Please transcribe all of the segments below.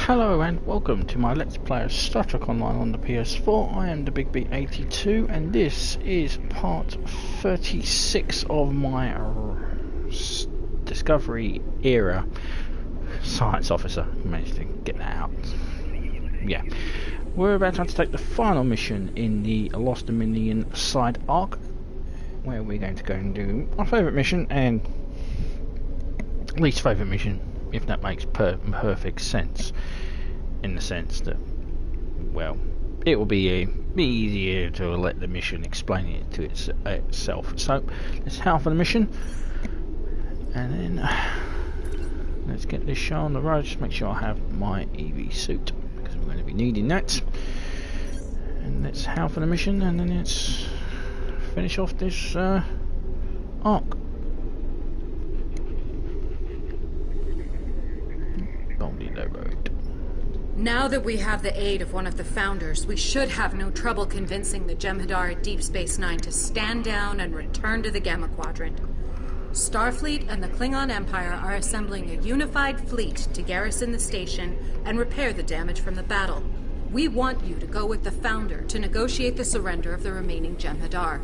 Hello and welcome to my Let's Play of Star Trek Online on the PS4. I am the Big B82 and this is part 36 of my Discovery era Science Officer. Managed to get that out. Yeah. We're about to undertake the final mission in the Lost Dominion side arc, where we're going to go and do my favourite mission and least favourite mission, if that makes perfect sense, in the sense that, well, it will be easier to let the mission explain it to itself. So let's head for the mission, and then let's get this show on the road. Just make sure I have my EV suit, because we're going to be needing that. And let's head for the mission, and then let's finish off this arc. Road. Now that we have the aid of one of the Founders, we should have no trouble convincing the Jem'Hadar at Deep Space Nine to stand down and return to the Gamma Quadrant. Starfleet and the Klingon Empire are assembling a unified fleet to garrison the station and repair the damage from the battle. We want you to go with the Founder to negotiate the surrender of the remaining Jem'Hadar.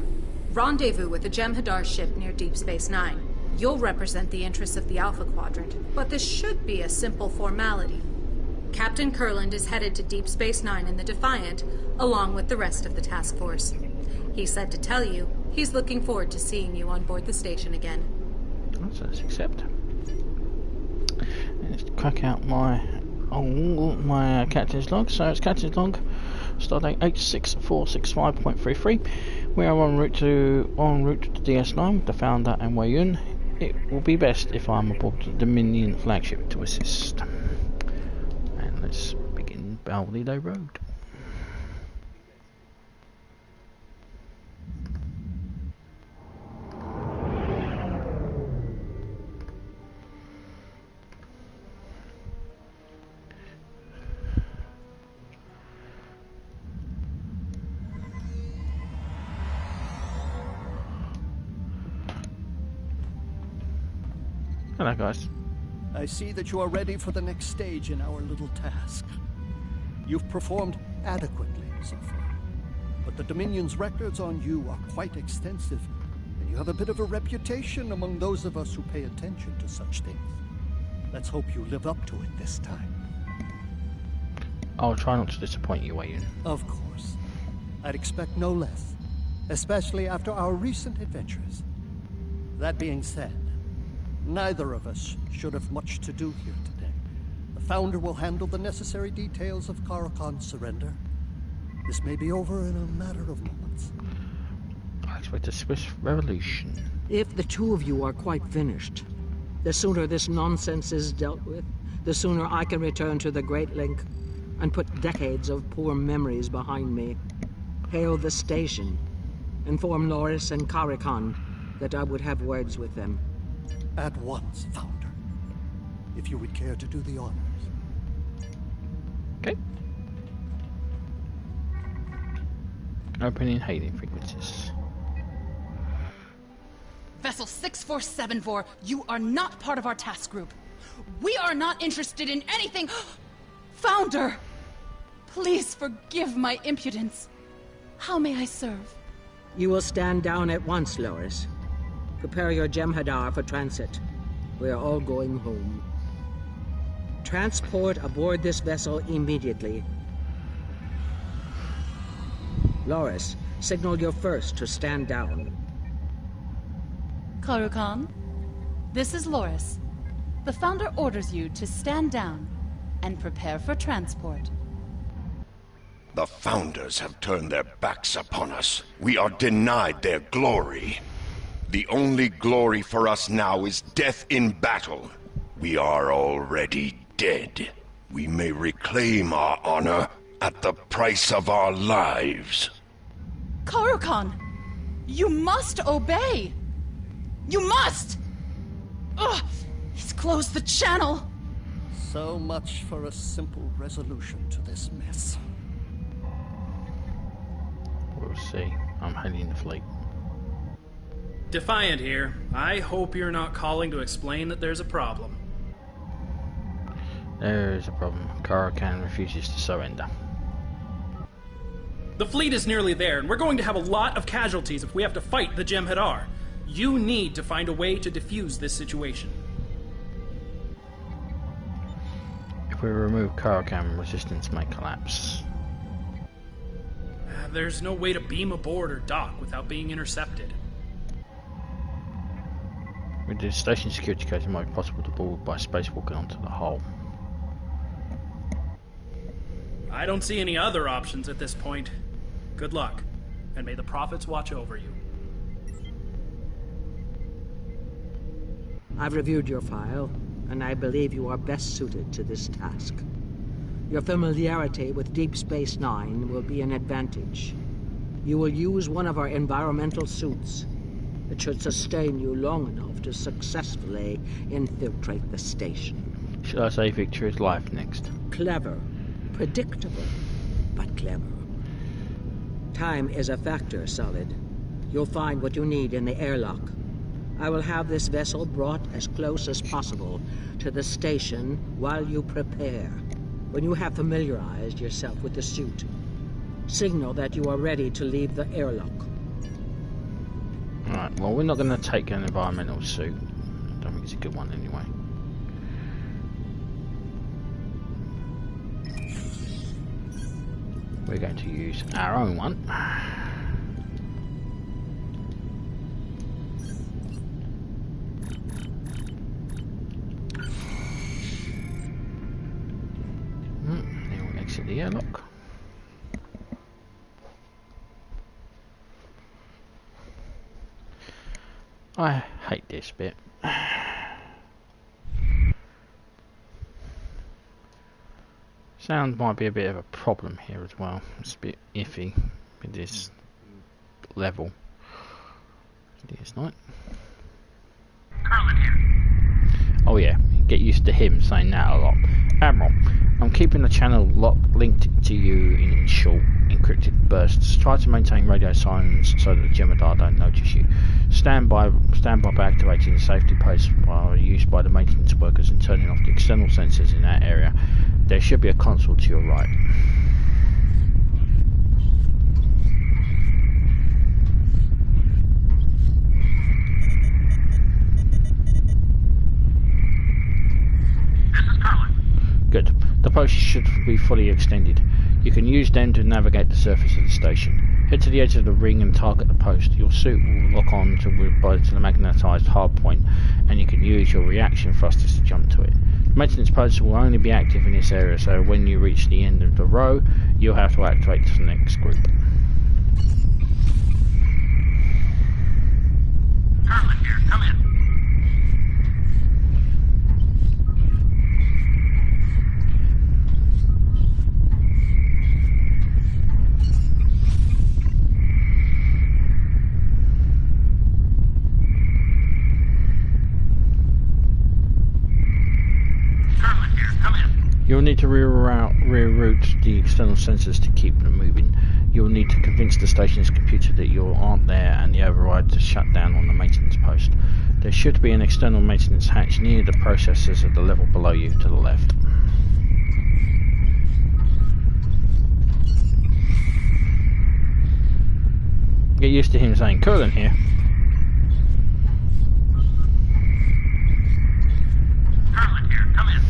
Rendezvous with the Jem'Hadar ship near Deep Space Nine. You'll represent the interests of the Alpha Quadrant, but this should be a simple formality. Captain Kurland is headed to Deep Space Nine in the Defiant, along with the rest of the task force. He said to tell you he's looking forward to seeing you on board the station again. So let's accept. Let's crack out my captain's log. So it's captain's log, Stardate 86465.33. We are en route to DS9 with the Founder and Weyoun. It will be best if I'm aboard the Dominion flagship to assist. And let's begin Ballido Road. Hello guys. I see that you are ready for the next stage in our little task. You've performed adequately so far, but the Dominion's records on you are quite extensive, and you have a bit of a reputation among those of us who pay attention to such things. Let's hope you live up to it this time. I'll try not to disappoint you, Weyoun. Of course. I'd expect no less, especially after our recent adventures. That being said, neither of us should have much to do here today. The Founder will handle the necessary details of Karakon's surrender. This may be over in a matter of moments. I expect a swift revolution. If the two of you are quite finished, the sooner this nonsense is dealt with, the sooner I can return to the Great Link and put decades of poor memories behind me. Hail the station. Inform Loriss and Karakon that I would have words with them. At once, Founder. If you would care to do the honors. Okay. Opening hailing frequencies. Vessel 6474, you are not part of our task group. We are not interested in anything... Founder! Please forgive my impudence. How may I serve? You will stand down at once, Loriss. Prepare your Jem'Hadar for transit. We are all going home. Transport aboard this vessel immediately. Loriss, signal your first to stand down. Karakon, this is Loriss. The Founder orders you to stand down and prepare for transport. The Founders have turned their backs upon us. We are denied their glory. The only glory for us now is death in battle. We are already dead. We may reclaim our honor at the price of our lives. Karakon, you must obey. You must! Ugh, he's closed the channel. So much for a simple resolution to this mess. We'll see. I'm heading the fleet. Defiant here. I hope you're not calling to explain that there's a problem. There is a problem. Karakan refuses to surrender. The fleet is nearly there, and we're going to have a lot of casualties if we have to fight the Jem'Hadar. You need to find a way to defuse this situation. If we remove Karakan, resistance may collapse. There's no way to beam aboard or dock without being intercepted. With the station security codes, it might be possible to board by spacewalking onto the hull. I don't see any other options at this point. Good luck, and may the prophets watch over you. I've reviewed your file, and I believe you are best suited to this task. Your familiarity with Deep Space Nine will be an advantage. You will use one of our environmental suits. It should sustain you long enough to successfully infiltrate the station. Should I say Victoria's life next? Clever. Predictable, but clever. Time is a factor, Solid. You'll find what you need in the airlock. I will have this vessel brought as close as possible to the station while you prepare. When you have familiarized yourself with the suit, signal that you are ready to leave the airlock. Alright, well, we're not going to take an environmental suit. I don't think it's a good one anyway. We're going to use our own one. Then we'll exit the airlock. I hate this bit. Sound might be a bit of a problem here as well. It's a bit iffy with this level. It's not. Oh yeah, get used to him saying that a lot. Admiral, I'm keeping the channel linked to you in short, encrypted bursts. Try to maintain radio silence so that the Jem'Hadar don't notice you. Stand by by activating the safety posts used by the maintenance workers and turning off the external sensors in that area. There should be a console to your right. Good. The posts should be fully extended. You can use them to navigate the surface of the station. Head to the edge of the ring and target the post. Your suit will lock on to the magnetised hardpoint, and you can use your reaction thrusters to jump to it. The maintenance posts will only be active in this area, so when you reach the end of the row, you'll have to activate the next group. Carlin here, come in. You'll need to reroute the external sensors to keep them moving. You'll need to convince the station's computer that you aren't there and the override to shut down on the maintenance post. There should be an external maintenance hatch near the processors at the level below you to the left. Get used to him saying, Curlin here. Carlin here, come in.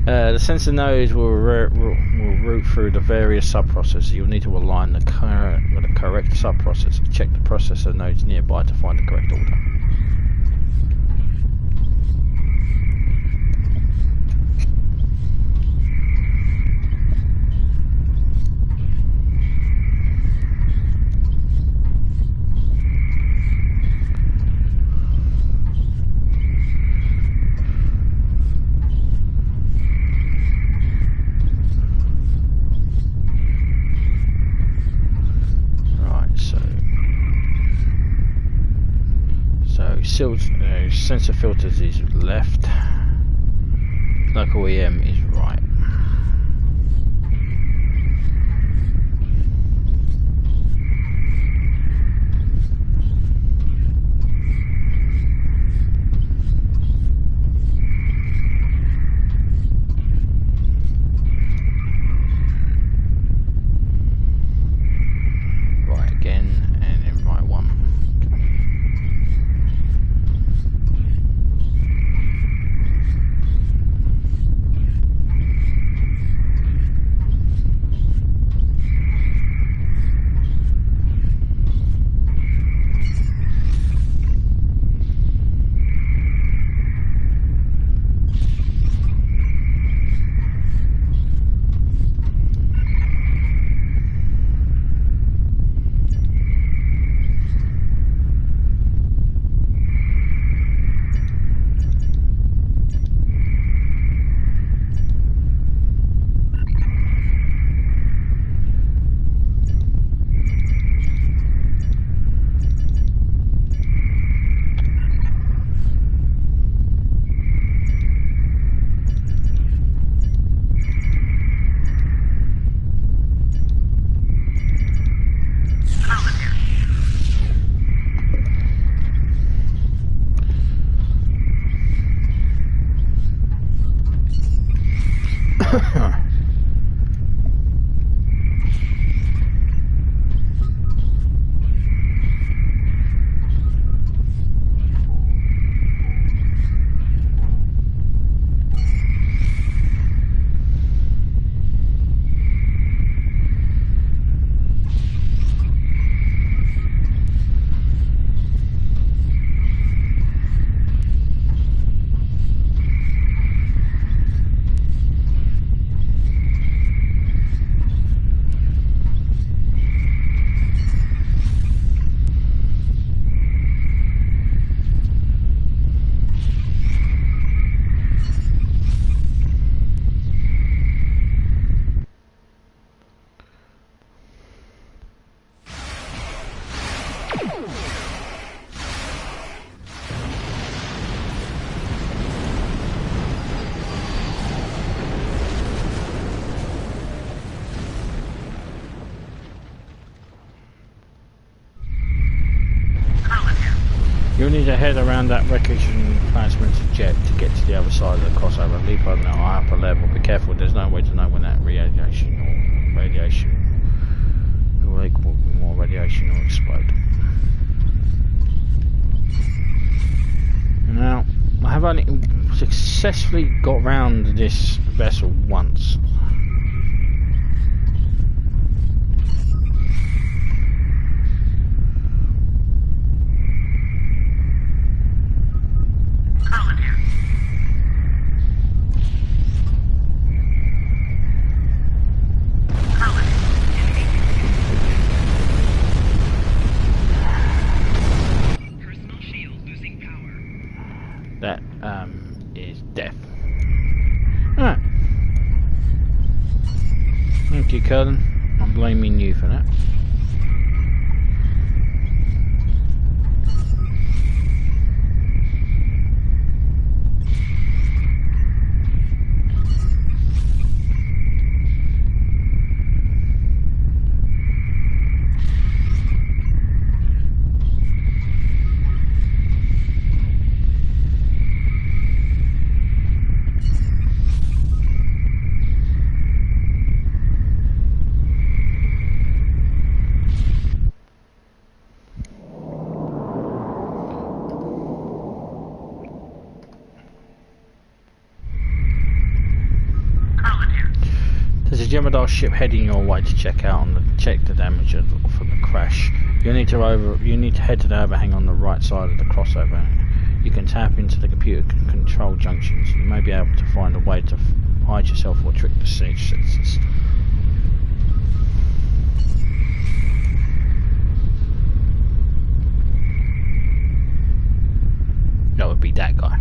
The sensor nodes will route through the various subprocessors. You'll need to align with the correct subprocessor. Check the processor nodes nearby to find the correct order. Sensor filters is left, local EM is right. You'll need to head around that wreckage and transmitter jet to get to the other side of the crossover. Leap over that upper level. Be careful, there's no way to know when that radiation will explode. Now, I have only successfully got round this vessel once. That is death. Alright. Thank you, Cullen. I'm blaming you for that. Jem'Hadar ship heading your way to check the damage from the crash. You need to head to the overhang on the right side of the crossover. You can tap into the computer control junctions. You may be able to find a way to hide yourself or trick the siege sensors. That would be that guy.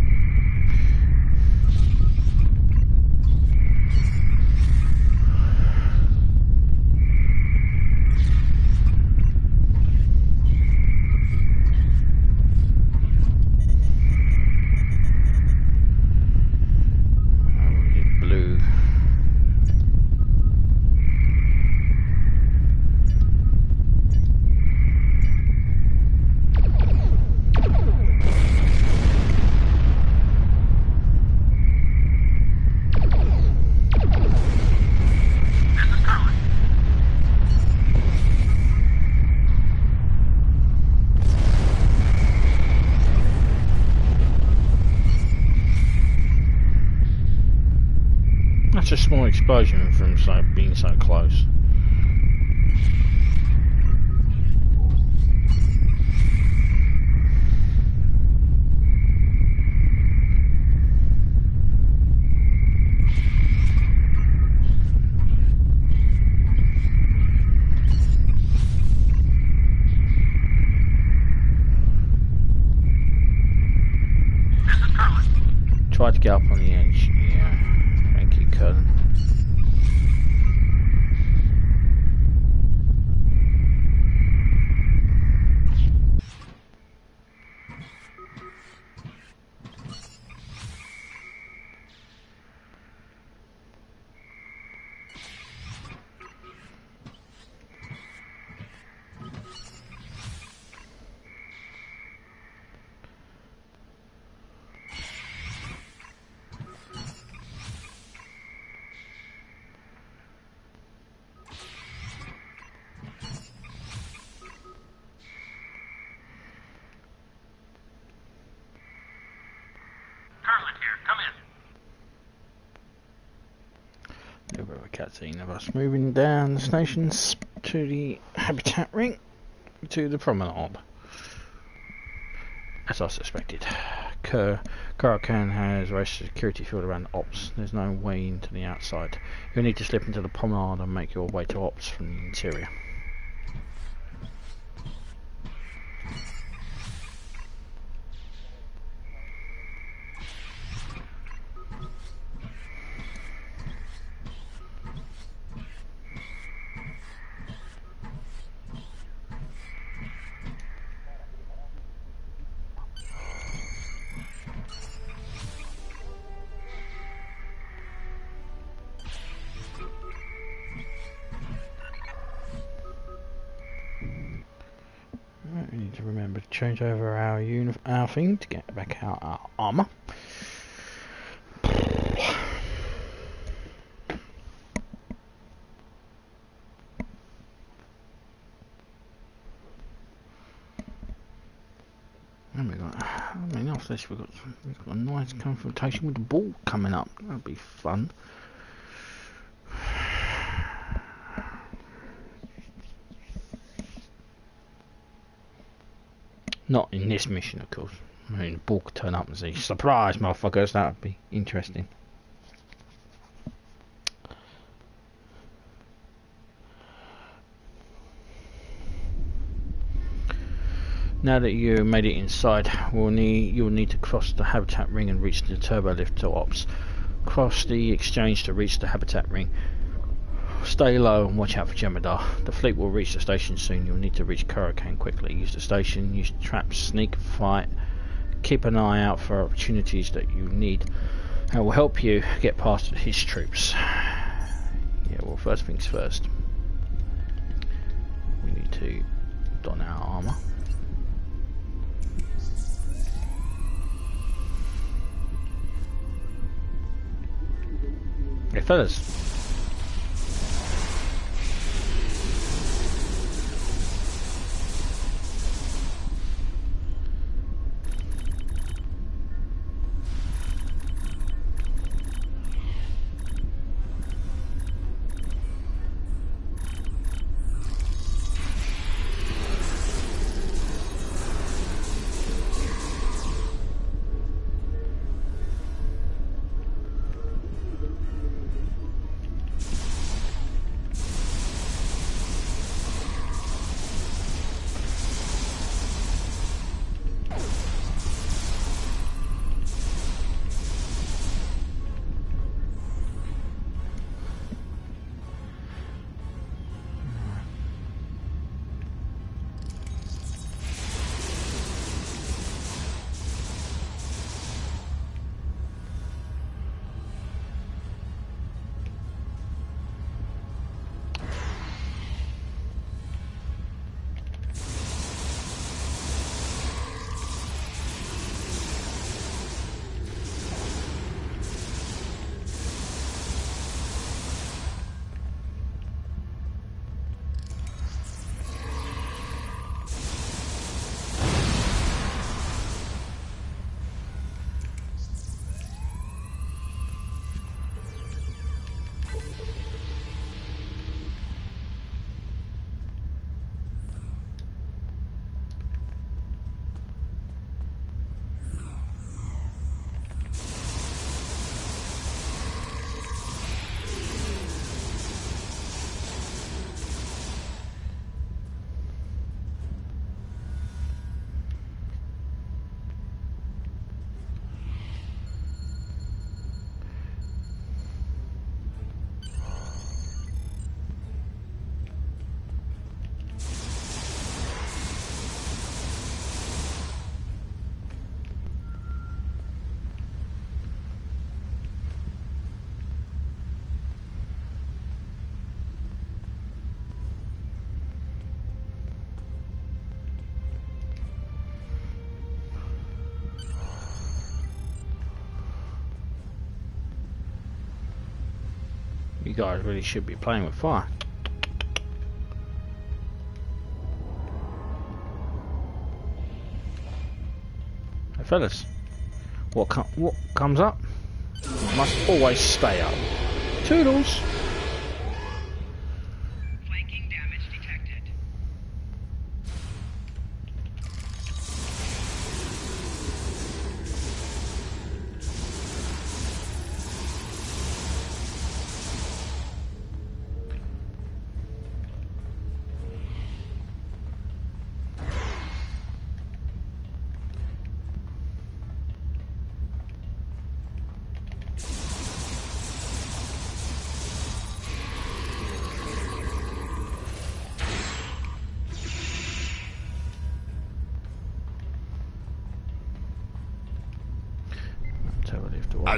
A small explosion from being so close. Try to get up on the edge. Yeah. Thank you, Cullen. a cutscene of us moving down the stations to the habitat ring to the promenade. As I suspected, Karakan has raised a security field around Ops. There's no way into the outside. You'll need to slip into the promenade and make your way to Ops from the interior. We need to remember to change over our thing to get back our armor. And we got, I mean, after this we've got a nice confrontation with the ball coming up. That'll be fun. Not in this mission, of course. I mean, the ball could turn up and say, "Surprise, motherfuckers!" That would be interesting. Now that you made it inside, you'll need to cross the habitat ring and reach the turbo lift to Ops. Cross the exchange to reach the habitat ring. Stay low and watch out for Jem'Hadar. The fleet will reach the station soon. You'll need to reach Karakan quickly. Use the station, use traps, sneak, fight. Keep an eye out for opportunities that you need. That will help you get past his troops. Yeah, well, first things first. We need to don our armor. Hey, fellas. You guys really should be playing with fire. Hey fellas, what comes up must always stay up. Toodles!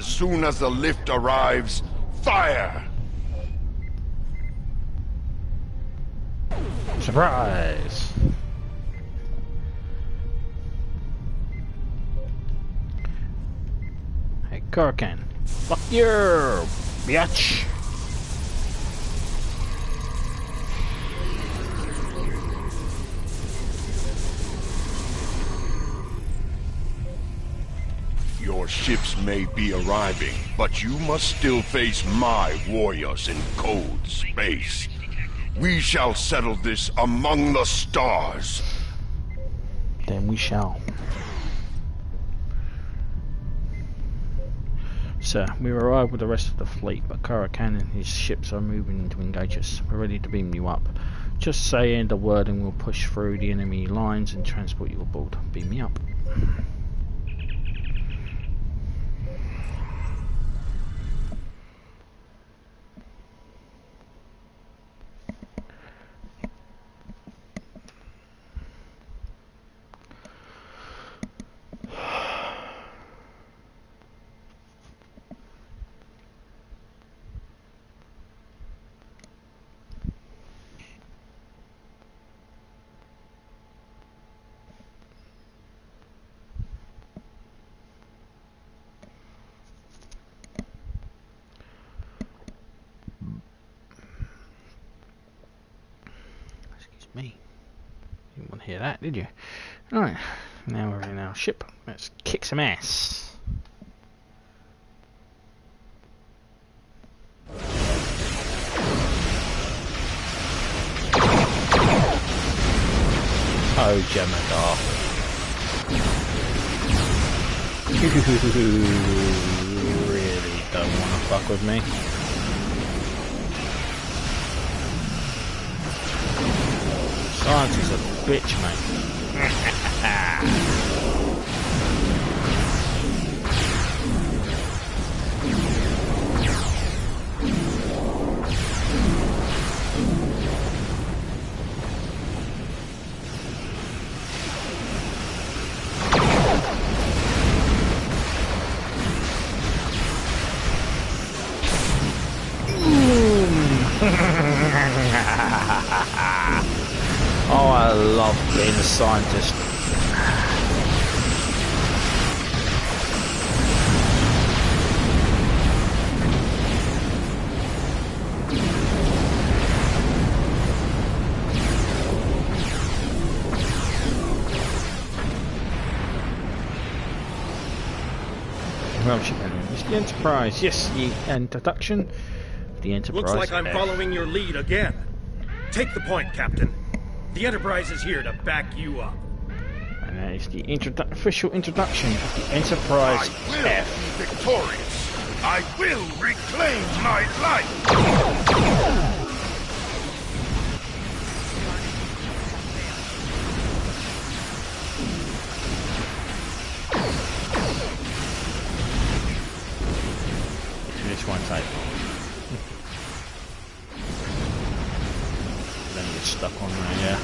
As soon as the lift arrives, fire! Surprise! Hey, Kurkan. Fuck you, bitch! Your ships may be arriving, but you must still face my warriors in cold space. We shall settle this among the stars. Then we shall. Sir, we've arrived with the rest of the fleet, but Kurkan and his ships are moving to engage us. We're ready to beam you up. Just say the word and we'll push through the enemy lines and transport you aboard. Beam me up. Me. You didn't want to hear that, did you? Right, now we're in our ship. Let's kick some ass. Oh, Jem'Hadar. Really don't want to fuck with me. Science is a bitch, mate. Oh, I love being a scientist. It's the Enterprise. Yes, the introduction of the Enterprise. Looks like I'm following your lead again. Take the point, Captain. The Enterprise is here to back you up. And that is the official introduction of the Enterprise I will F. be victorious. I will reclaim my life. This one type. Then get stuck on there, yeah.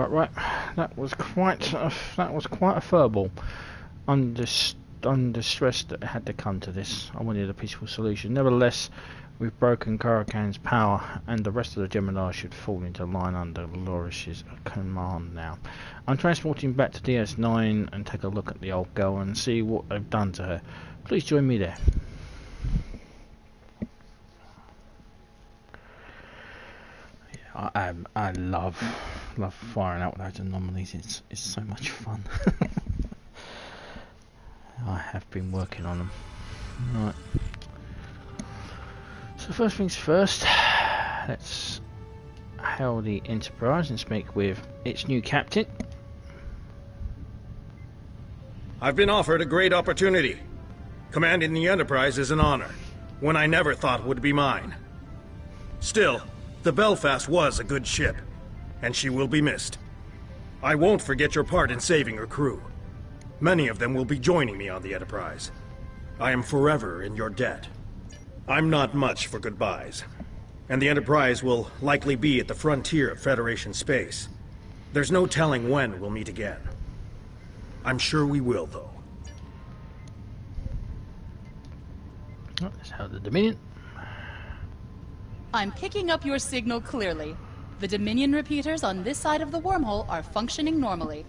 Right, that was quite a furball. Understood. I'm distressed that it had to come to this. I wanted a peaceful solution. Nevertheless, we've broken Karakan's power, and the rest of the Jem'Hadar should fall into line under Loriss's command now. I'm transporting back to DS9 and take a look at the old girl and see what they've done to her. Please join me there. I love firing out those anomalies. It's so much fun. I have been working on them. Right. So first things first, let's hail the Enterprise and speak with its new captain. I've been offered a great opportunity. Commanding the Enterprise is an honor, one I never thought would be mine. Still, the Belfast was a good ship, and she will be missed. I won't forget your part in saving her crew. Many of them will be joining me on the Enterprise. I am forever in your debt. I'm not much for goodbyes, and the Enterprise will likely be at the frontier of Federation space. There's no telling when we'll meet again. I'm sure we will, though. Oh, let's hail the Dominion. I'm picking up your signal clearly. The Dominion repeaters on this side of the wormhole are functioning normally.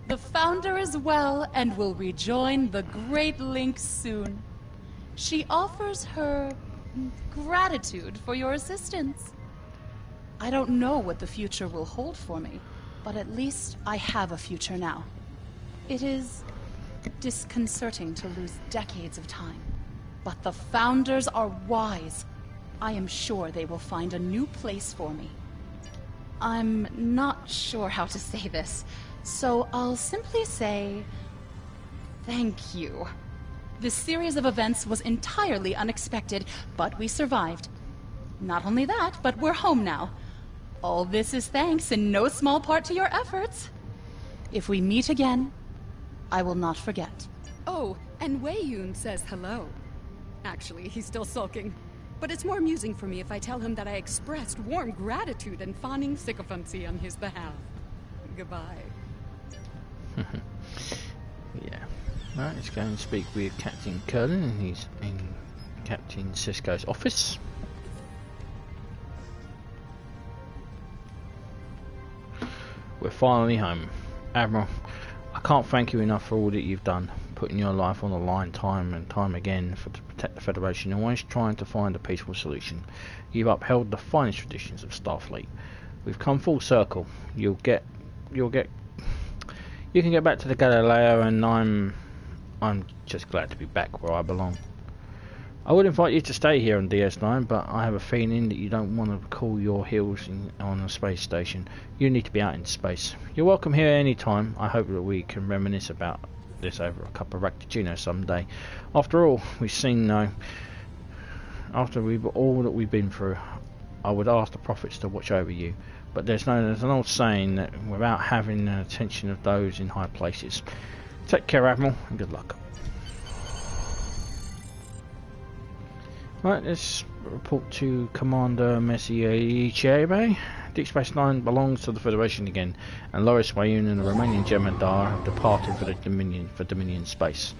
The Founder is well and will rejoin the Great Link soon. She offers her gratitude for your assistance. I don't know what the future will hold for me, but at least I have a future now. It is disconcerting to lose decades of time, but the Founders are wise. I am sure they will find a new place for me. I'm not sure how to say this, so I'll simply say thank you. This series of events was entirely unexpected, but we survived. Not only that, but we're home now. All this is thanks in no small part to your efforts. If we meet again, I will not forget. Oh, and Weyoun says hello. Actually, he's still sulking. But it's more amusing for me if I tell him that I expressed warm gratitude and fawning sycophancy on his behalf. Goodbye. Yeah. Right, let's go and speak with Captain Curlin, and he's in Captain Sisko's office. We're finally home. Admiral, I can't thank you enough for all that you've done, putting your life on the line time and time again to protect the Federation, and always trying to find a peaceful solution. You've upheld the finest traditions of Starfleet. We've come full circle. You can get back to the Galileo, and I'm just glad to be back where I belong. I would invite you to stay here on DS9, but I have a feeling that you don't want to cool your heels on a space station. You need to be out in space. You're welcome here anytime. I hope that we can reminisce about this over a cup of Racticino someday. After all we've seen now, after all that we've been through, I would ask the prophets to watch over you. But there's an old saying that without having the attention of those in high places. Take care, Admiral, and good luck. Right, let's report to Commander Messier Chebe. Deep Space Nine belongs to the Federation again, and Loriss, Weyoun and the remaining Jem'Hadar have departed for Dominion space.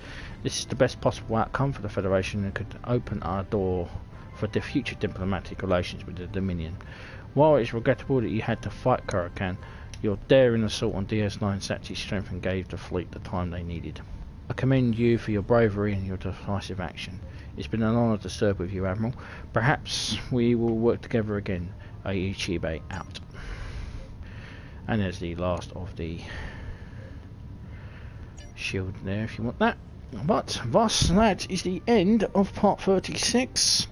This is the best possible outcome for the Federation and could open our door for the future diplomatic relations with the Dominion. While it's regrettable that you had to fight Karakan, your daring assault on DS9 sapped its strength and gave the fleet the time they needed. I commend you for your bravery and your decisive action. It's been an honour to serve with you, Admiral. Perhaps we will work together again. Chibe out. And there's the last of the shield there, if you want that. But thus, that is the end of part 36.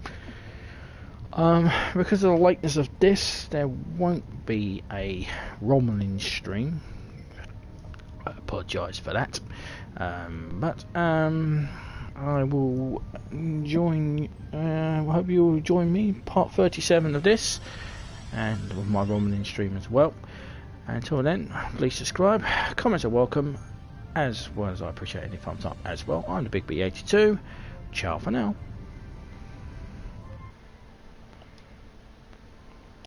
Because of the lateness of this, there won't be a Romulan stream. I apologise for that. I will join. I hope you will join me part 37 of this, and with my Romulan stream as well. Until then, please subscribe. Comments are welcome, as well as I appreciate any thumbs up as well. I'm the Big B82. Ciao for now.